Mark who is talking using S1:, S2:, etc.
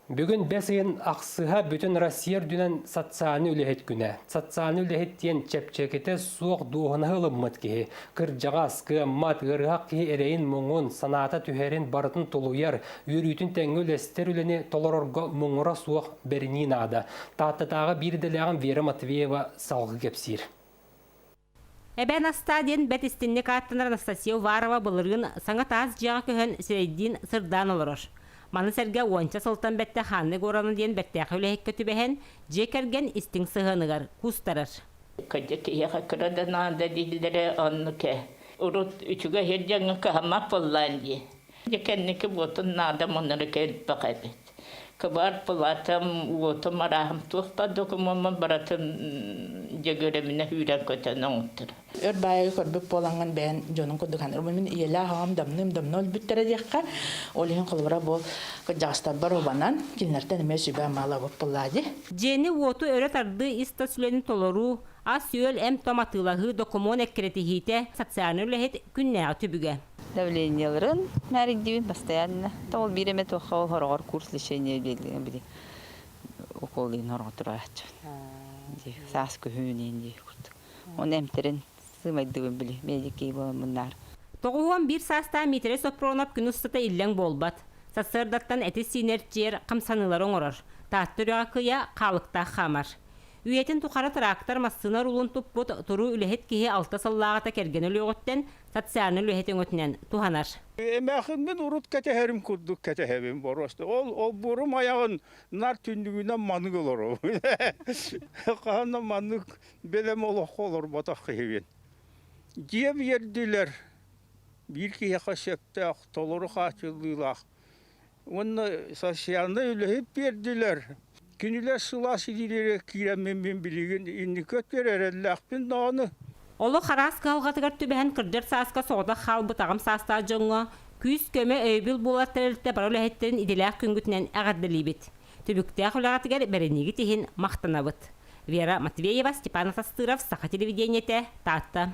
S1: Бүгін бәсейін ақсыға бүтін Россия дүнен сатсаны үлехет күні. Сатсаны үлехет тен чәпчәкеті суық дуғына ғылыммыт кеге. Кір жағас, кыммат, ғырғақ кеге әрейін мұңын, саната түхерін барытын толуяр, үйрүйтін тәңгі үлестер үлені толорорға мұңыра суық бәрінен ады. Таттатағы бірделяғын Вера Матвеева салғы кепсир.
S2: Эбен астаден бәтістіннік аттынар Анастасия Уварова бұлырғын саңа таз жаға көхін сірейдін сырдан олырыр. Маны сәрге онча сылтан бәтті ханны қораны ден бәттәқі үләйік көтібәхен жекерген істің сығынығыр, күстарыр.
S3: Көдек еға күрәден аңда дейділері онны кә. Урут үчіге хердеңі кәхамақ боллан де. Жекеннікі бұтын надам оныры кәліп бақайбет. Кыбар пылатым, уотым арахым туқпа докумамын баратым жегереміне үйрен көтені оңыттыр.
S4: Өр байы көрбіп болаңын бән жонын күдіған. Мен иелі ағам дамным өл бүттірі деққа. Олығын қылбыра бол жағыстар бар обанан. Келінерден әме сөйбә мала боп болады.
S2: Жені уоту өрет арды иста сүлені толору, аз сүйел әм томатылағы докумон әккеретихите социальный үләхет күнне түбіге.
S5: Давленияларын мәрігдеуін постоянно. Ол биреме тоққа ол хорғар курс лишение белдеген біде. Околын хорға тұра әтчін. Сас көхінен де күрді. Оны әмтерін сымайдығын білі. Медикей болын мұнар.
S2: Тоғуын бір саста метре сопронап күн ұстыта иллен болбат. Сасырдаттан әті синер жер қамсанылар оңырыр. Таттыр ақыя қалықта қамар. Үйетін тұқары трактор массынар ұлын тұппыт тұру үліхет кейі алта саллағата керген үлі өттен сатсарны үліхетін өтінен туғанар.
S6: Әмәқінмен ұрыт кәтәхәрім күрдік кәтәхәрім боросты. Ол бұрым аяғын нар түндігінен манық олар. Қағынан манық белем олық олар батақ қейбен. Жеп ерділер. Bir kıyaka şepte толору қачылдылақ. Оны сасияны үліхет берділер. Күнілер сылас еділері киремен білеген инникөт берер әлләқпен дағаны.
S2: Олы қарас қалғатығар түбән кірдер сасқа соғда қал бұтағым саста жоңға күз көмі өйбіл болар тәрілті бар өліхеттерін иделәқ күнгітінен әғаддылы бет. Түбіктәқ өліғатығар бәрінегі теген мақтанабыт. Вера Матвеева, Степан Атастыров, Саха телевидениеті, Татта.